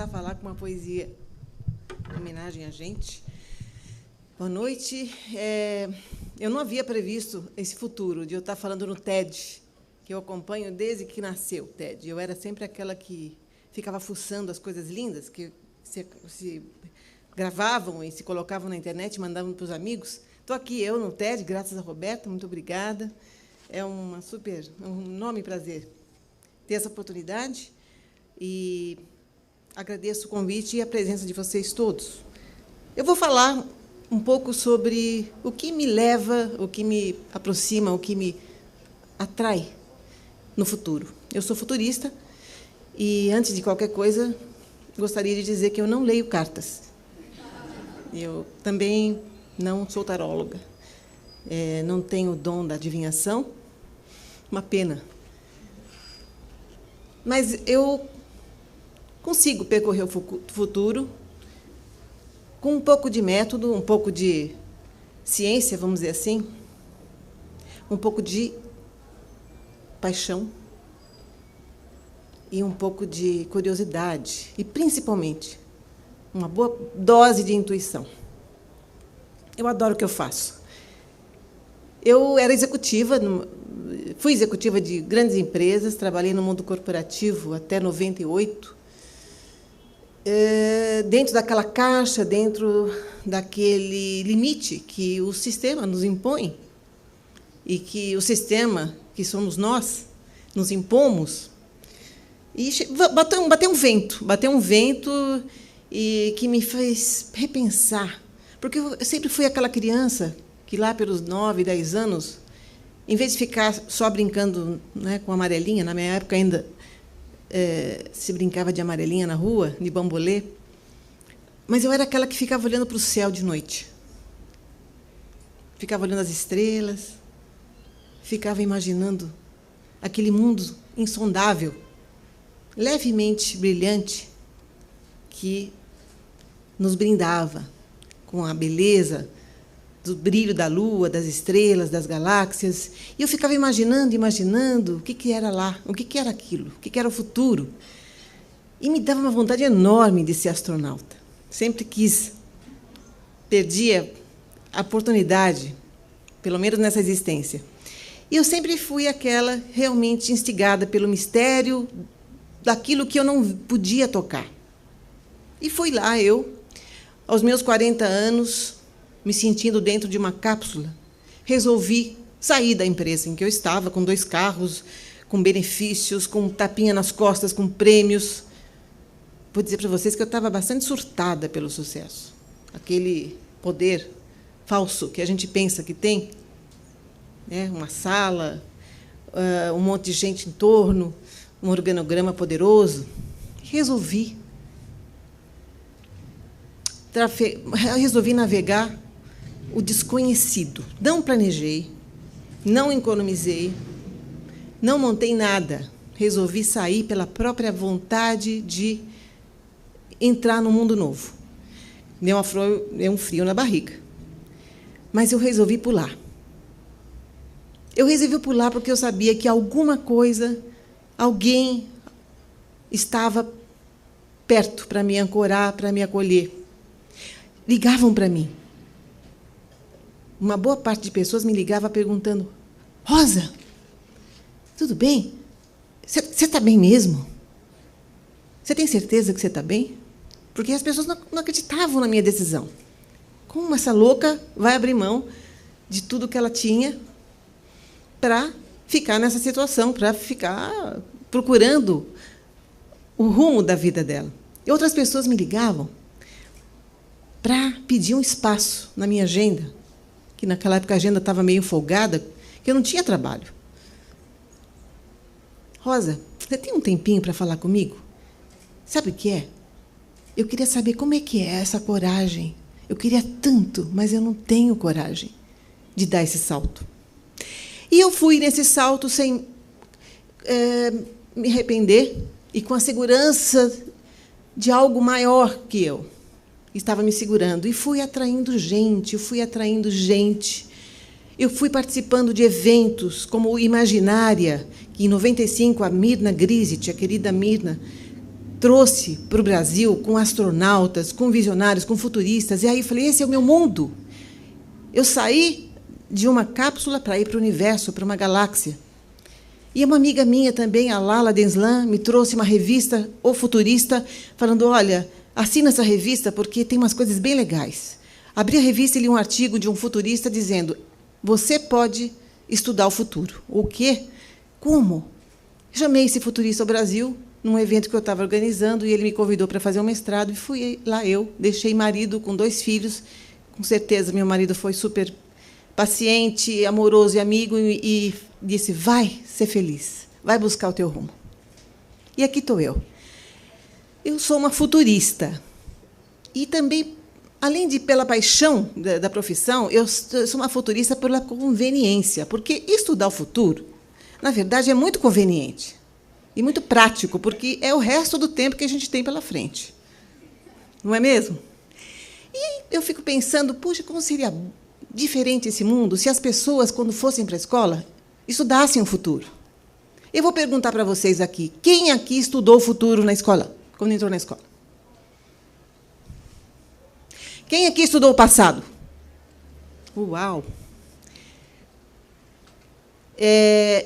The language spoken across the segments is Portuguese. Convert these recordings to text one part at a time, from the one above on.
começar a falar com uma poesia em homenagem a gente. Boa noite. Eu não havia previsto esse futuro de eu estar falando no TED, que eu acompanho desde que nasceu o TED. Eu era sempre aquela que ficava fuçando as coisas lindas que se gravavam e se colocavam na internet e mandavam para os amigos. Estou aqui eu no TED, graças a Roberto, muito obrigada. É um enorme prazer ter essa oportunidade e agradeço o convite e a presença de vocês todos. Eu vou falar um pouco sobre o que me leva, o que me aproxima, o que me atrai no futuro. Eu sou futurista e, antes de qualquer coisa, gostaria de dizer que eu não leio cartas. Eu também não sou taróloga. Não tenho o dom da adivinhação. Uma pena. Mas eu consigo percorrer o futuro com um pouco de método, um pouco de ciência, vamos dizer assim, um pouco de paixão e um pouco de curiosidade e, principalmente, uma boa dose de intuição. Eu adoro o que eu faço. Eu era executiva, fui executiva de grandes empresas, trabalhei no mundo corporativo até 98, dentro daquela caixa, dentro daquele limite que o sistema nos impõe e que o sistema, que somos nós, nos impomos. E bateu um vento e que me fez repensar, porque eu sempre fui aquela criança que, lá pelos 9, 10 anos, em vez de ficar só brincando, né, com amarelinha, na minha época ainda se brincava de amarelinha na rua, de bambolê, mas eu era aquela que ficava olhando para o céu de noite. Ficava olhando as estrelas, ficava imaginando aquele mundo insondável, levemente brilhante, que nos brindava com a beleza do brilho da lua, das estrelas, das galáxias. E eu ficava imaginando o que era lá, o que era aquilo, o que era o futuro. E me dava uma vontade enorme de ser astronauta. Sempre quis. Perdia a oportunidade, pelo menos nessa existência. E eu sempre fui aquela realmente instigada pelo mistério daquilo que eu não podia tocar. E fui lá eu, aos meus 40 anos, me sentindo dentro de uma cápsula, resolvi sair da empresa em que eu estava, com 2 carros, com benefícios, com tapinha nas costas, com prêmios. Vou dizer para vocês que eu estava bastante surtada pelo sucesso. Aquele poder falso que a gente pensa que tem, né? Uma sala, um monte de gente em torno, um organograma poderoso. Resolvi navegar o desconhecido. Não planejei, não economizei, não montei nada. Resolvi sair pela própria vontade de entrar no mundo novo. Deu um frio na barriga. Mas eu resolvi pular. Eu resolvi pular porque eu sabia que alguma coisa, alguém estava perto para me ancorar, para me acolher. Ligavam para mim. Uma boa parte de pessoas me ligava perguntando: Rosa, tudo bem? Você está bem mesmo? Você tem certeza que você está bem? Porque as pessoas não acreditavam na minha decisão. Como essa louca vai abrir mão de tudo que ela tinha para ficar nessa situação, para ficar procurando o rumo da vida dela? E outras pessoas me ligavam para pedir um espaço na minha agenda, que naquela época a agenda estava meio folgada, que eu não tinha trabalho. Rosa, você tem um tempinho para falar comigo? Sabe o que é? Eu queria saber como é que é essa coragem. Eu queria tanto, mas eu não tenho coragem de dar esse salto. E eu fui nesse salto sem me arrepender e com a segurança de algo maior que eu. Estava me segurando. E fui atraindo gente, Eu fui participando de eventos como o Imaginária, que, em 95, a Mirna Grisic, a querida Mirna, trouxe para o Brasil com astronautas, com visionários, com futuristas. E aí eu falei, esse é o meu mundo. Eu saí de uma cápsula para ir para o universo, para uma galáxia. E uma amiga minha também, a Lala Denslan, me trouxe uma revista, O Futurista, falando, olha, assina essa revista porque tem umas coisas bem legais. Abri a revista e li um artigo de um futurista dizendo, você pode estudar o futuro. O quê? Como? Chamei esse futurista ao Brasil, num evento que eu estava organizando, e ele me convidou para fazer um mestrado, e fui lá eu, deixei marido com 2 filhos, com certeza meu marido foi super paciente, amoroso e amigo, e disse, vai ser feliz, vai buscar o teu rumo. E aqui estou eu. Eu sou uma futurista. E também, além de pela paixão da profissão, eu sou uma futurista pela conveniência, porque estudar o futuro, na verdade, é muito conveniente e muito prático, porque é o resto do tempo que a gente tem pela frente. Não é mesmo? E eu fico pensando, puxa, como seria diferente esse mundo se as pessoas, quando fossem para a escola, estudassem o futuro. Eu vou perguntar para vocês aqui, quem aqui estudou o futuro na escola, quando entrou na escola? Quem aqui estudou o passado? Uau!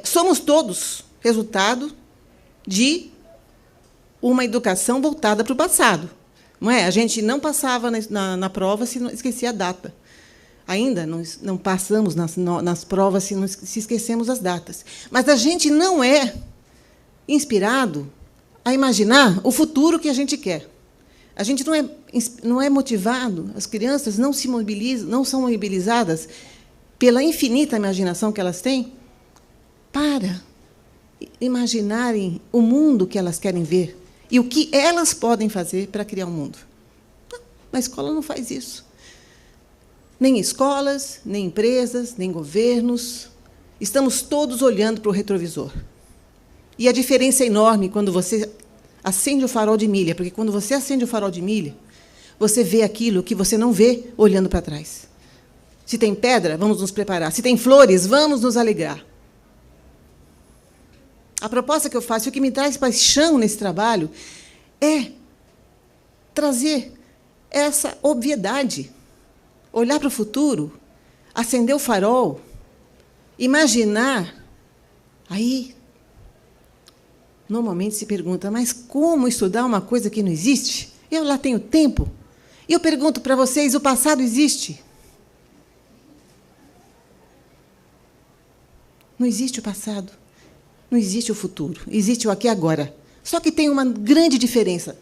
Somos todos resultado de uma educação voltada para o passado. Não é? A gente não passava na prova se não esquecia a data. Ainda não passamos nas provas se esquecemos as datas. Mas a gente não é inspirado a imaginar o futuro que a gente quer. A gente não é motivado, as crianças não se mobilizam, não são mobilizadas pela infinita imaginação que elas têm para imaginarem o mundo que elas querem ver e o que elas podem fazer para criar um mundo. Não, a escola não faz isso. Nem escolas, nem empresas, nem governos. Estamos todos olhando para o retrovisor. E a diferença é enorme quando você acende o farol de milha, porque quando você acende o farol de milha, você vê aquilo que você não vê olhando para trás. Se tem pedra, vamos nos preparar. Se tem flores, vamos nos alegrar. A proposta que eu faço, o que me traz paixão nesse trabalho, é trazer essa obviedade. Olhar para o futuro, acender o farol, imaginar. Aí, normalmente se pergunta, mas como estudar uma coisa que não existe? Eu lá tenho tempo. E eu pergunto para vocês, o passado existe? Não existe o passado. Não existe o futuro, existe o aqui e agora. Só que tem uma grande diferença.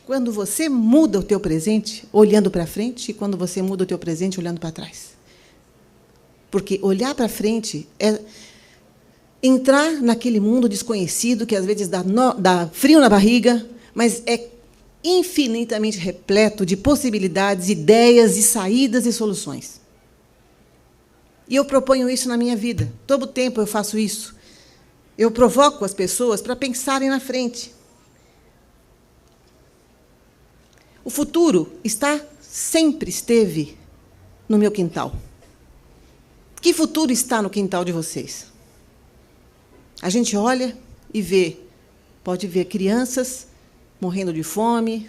Quando você muda o teu presente, olhando para frente, e quando você muda o teu presente, olhando para trás. Porque olhar para frente é entrar naquele mundo desconhecido, que às vezes dá frio na barriga, mas é infinitamente repleto de possibilidades, ideias, e saídas e soluções. E eu proponho isso na minha vida. Todo tempo eu faço isso. Eu provoco as pessoas para pensarem na frente. O futuro sempre esteve no meu quintal. Que futuro está no quintal de vocês? A gente olha e pode ver crianças morrendo de fome,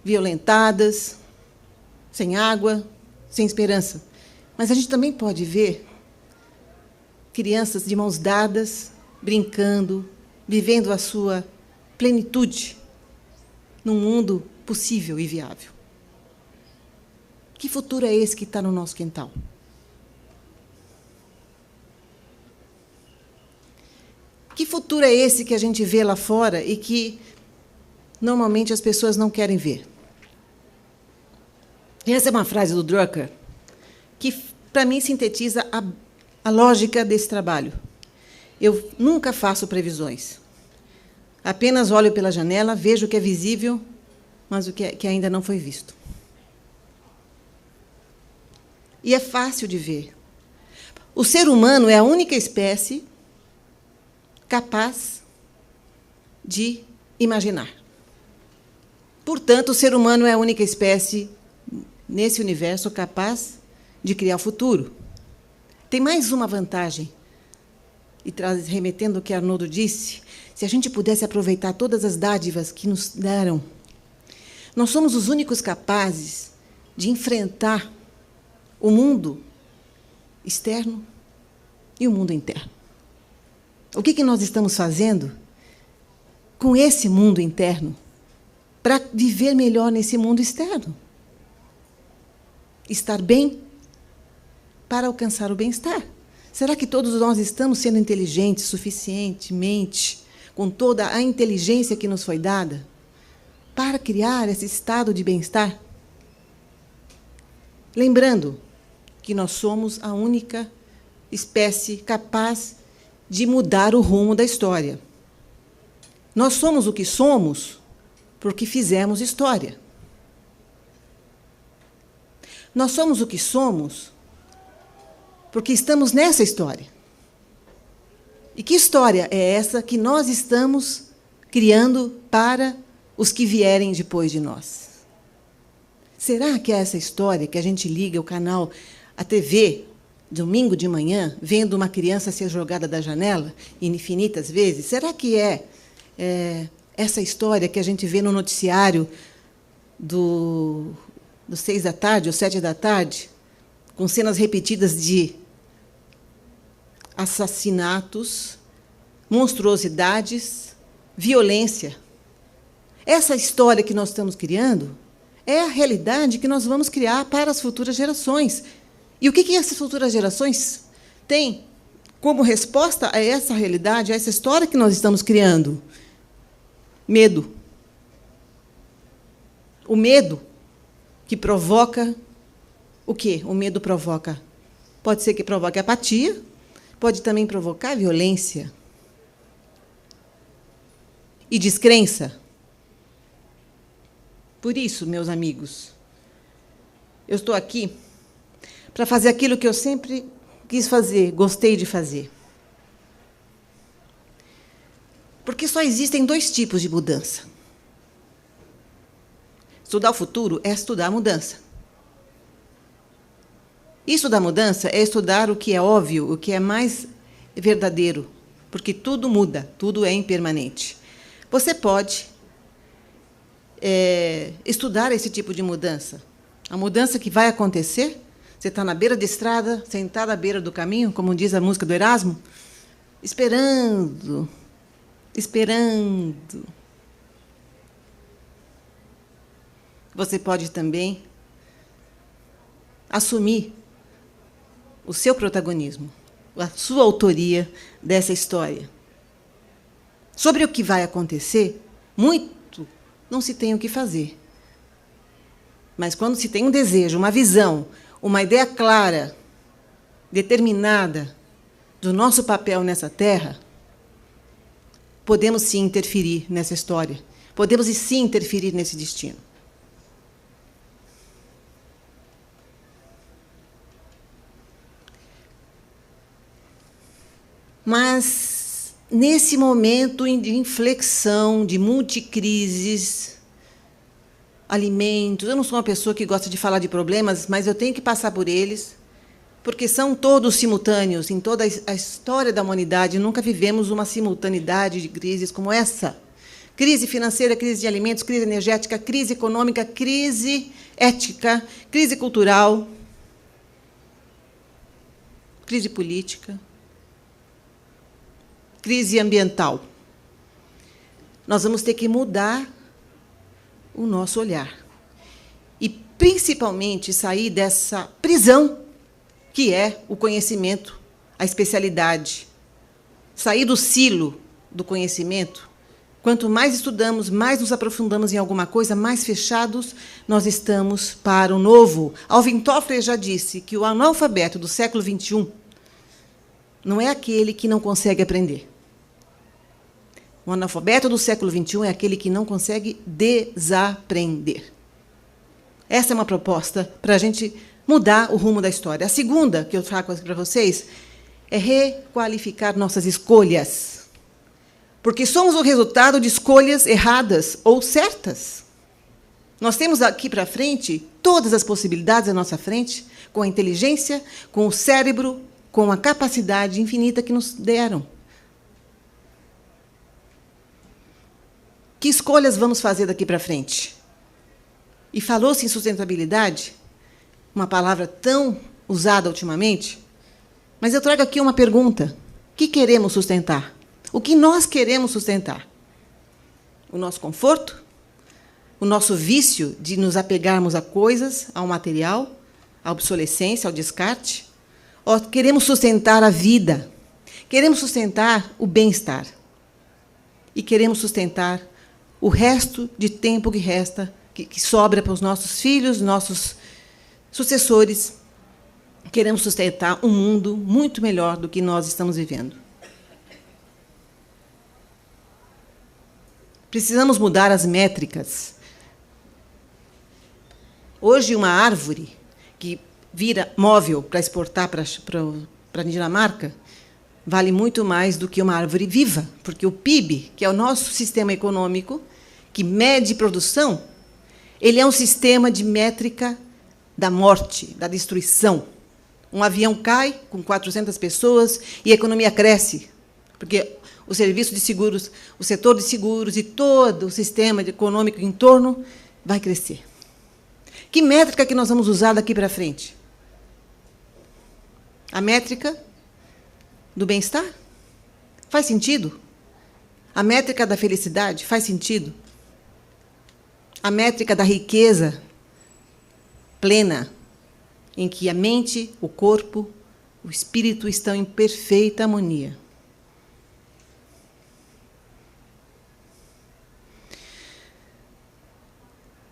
violentadas, sem água, sem esperança. Mas a gente também pode ver crianças de mãos dadas, brincando, vivendo a sua plenitude num mundo possível e viável. Que futuro é esse que está no nosso quintal? Que futuro é esse que a gente vê lá fora e que, normalmente, as pessoas não querem ver? Essa é uma frase do Drucker que, para mim, sintetiza a lógica desse trabalho. Eu nunca faço previsões. Apenas olho pela janela, vejo o que é visível, mas o que ainda não foi visto. E é fácil de ver. O ser humano é a única espécie capaz de imaginar. Portanto, o ser humano é a única espécie nesse universo capaz de criar o futuro. Tem mais uma vantagem. e remetendo ao que Arnoldo disse, se a gente pudesse aproveitar todas as dádivas que nos deram, nós somos os únicos capazes de enfrentar o mundo externo e o mundo interno. O que nós estamos fazendo com esse mundo interno para viver melhor nesse mundo externo? Estar bem para alcançar o bem-estar. Será que todos nós estamos sendo inteligentes suficientemente, com toda a inteligência que nos foi dada, para criar esse estado de bem-estar? Lembrando que nós somos a única espécie capaz de mudar o rumo da história. Nós somos o que somos porque fizemos história. Nós somos o que somos porque estamos nessa história. E que história é essa que nós estamos criando para os que vierem depois de nós? Será que é essa história que a gente liga o canal, a TV, domingo de manhã, vendo uma criança ser jogada da janela infinitas vezes? Será que é essa história que a gente vê no noticiário dos 6 da tarde ou 7 da tarde, com cenas repetidas de assassinatos, monstruosidades, violência? Essa história que nós estamos criando é a realidade que nós vamos criar para as futuras gerações. E o que essas futuras gerações têm como resposta a essa realidade, a essa história que nós estamos criando? Medo. O medo que provoca o quê? O medo provoca. Pode ser que provoque apatia, pode também provocar violência e descrença. Por isso, meus amigos, eu estou aqui para fazer aquilo que eu sempre quis fazer, gostei de fazer. Porque só existem 2 tipos de mudança. Estudar o futuro é estudar a mudança. Estudar a mudança é estudar o que é óbvio, o que é mais verdadeiro, porque tudo muda, tudo é impermanente. Você pode estudar esse tipo de mudança. A mudança que vai acontecer, você está na beira da estrada, sentado à beira do caminho, como diz a música do Erasmo, esperando. Você pode também assumir o seu protagonismo, a sua autoria dessa história. Sobre o que vai acontecer, muito não se tem o que fazer. Mas quando se tem um desejo, uma visão, uma ideia clara, determinada do nosso papel nessa terra, podemos sim interferir nessa história. Podemos sim interferir nesse destino. Mas, nesse momento de inflexão, de multicrises, alimentos, eu não sou uma pessoa que gosta de falar de problemas, mas eu tenho que passar por eles, porque são todos simultâneos. Em toda a história da humanidade, nunca vivemos uma simultaneidade de crises como essa. Crise financeira, crise de alimentos, crise energética, crise econômica, crise ética, crise cultural, crise política, crise ambiental. Nós vamos ter que mudar o nosso olhar. E, principalmente, sair dessa prisão que é o conhecimento, a especialidade. Sair do silo do conhecimento. Quanto mais estudamos, mais nos aprofundamos em alguma coisa, mais fechados nós estamos para o novo. Alvin Toffler já disse que o analfabeto do século XXI não é aquele que não consegue aprender. O analfabeto do século XXI é aquele que não consegue desaprender. Essa é uma proposta para a gente mudar o rumo da história. A segunda que eu trago para vocês é requalificar nossas escolhas. Porque somos o resultado de escolhas erradas ou certas. Nós temos aqui para frente todas as possibilidades à nossa frente, com a inteligência, com o cérebro, com a capacidade infinita que nos deram. Que escolhas vamos fazer daqui para frente? E falou-se em sustentabilidade, uma palavra tão usada ultimamente, mas eu trago aqui uma pergunta. O que queremos sustentar? O que nós queremos sustentar? O nosso conforto? O nosso vício de nos apegarmos a coisas, ao material, à obsolescência, ao descarte? Ou queremos sustentar a vida? Queremos sustentar o bem-estar? E queremos sustentar o resto de tempo que resta, que sobra para os nossos filhos, nossos sucessores. Queremos sustentar um mundo muito melhor do que nós estamos vivendo. Precisamos mudar as métricas. Hoje, uma árvore que vira móvel para exportar para a Dinamarca vale muito mais do que uma árvore viva, porque o PIB, que é o nosso sistema econômico, que mede produção, ele é um sistema de métrica da morte, da destruição. Um avião cai com 400 pessoas e a economia cresce, porque o serviço de seguros, o setor de seguros e todo o sistema econômico em torno vai crescer. Que métrica que nós vamos usar daqui para frente? A métrica do bem-estar? Faz sentido? A métrica da felicidade? Faz sentido? A métrica da riqueza plena, em que a mente, o corpo, o espírito estão em perfeita harmonia.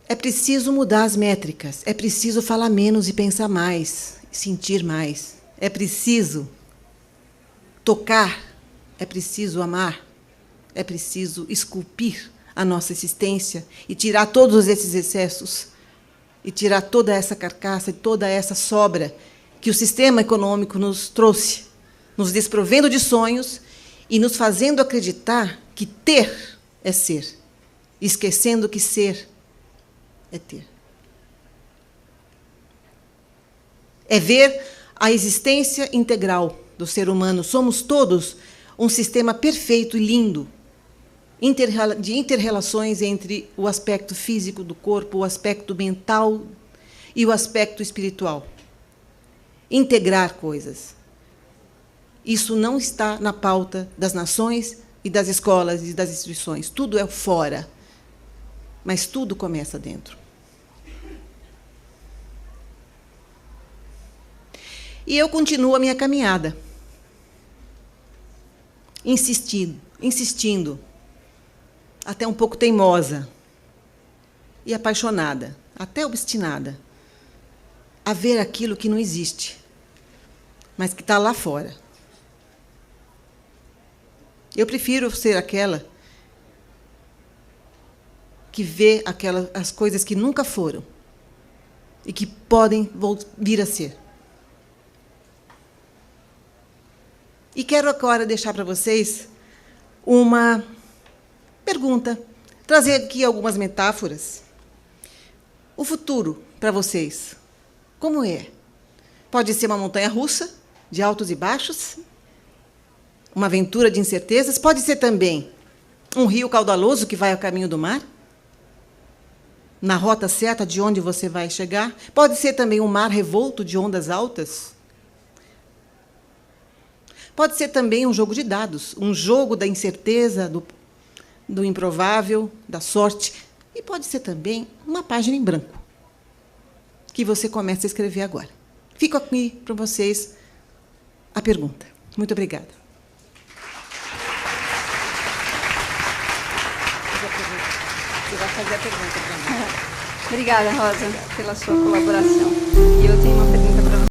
É preciso mudar as métricas, é preciso falar menos e pensar mais, sentir mais. É preciso tocar, é preciso amar, é preciso esculpir a nossa existência e tirar todos esses excessos, e tirar toda essa carcaça e toda essa sobra que o sistema econômico nos trouxe, nos desprovendo de sonhos e nos fazendo acreditar que ter é ser, esquecendo que ser é ter. É ver a existência integral do ser humano. Somos todos um sistema perfeito e lindo, de inter-relações entre o aspecto físico do corpo, o aspecto mental e o aspecto espiritual. Integrar coisas. Isso não está na pauta das nações e das escolas e das instituições. Tudo é fora. Mas tudo começa dentro. E eu continuo a minha caminhada, insistindo, até um pouco teimosa e apaixonada, até obstinada, a ver aquilo que não existe, mas que está lá fora. Eu prefiro ser aquela que vê as coisas que nunca foram e que podem vir a ser. E quero agora deixar para vocês uma pergunta, trazer aqui algumas metáforas. O futuro, para vocês, como é? Pode ser uma montanha-russa, de altos e baixos, uma aventura de incertezas, pode ser também um rio caudaloso que vai ao caminho do mar, na rota certa de onde você vai chegar, pode ser também um mar revolto de ondas altas, pode ser também um jogo de dados, um jogo da incerteza, do improvável, da sorte. E pode ser também uma página em branco, que você começa a escrever agora. Fico aqui para vocês a pergunta. Muito obrigada. Você vai fazer a pergunta para mim. Obrigada, Rosa, pela sua colaboração. E eu tenho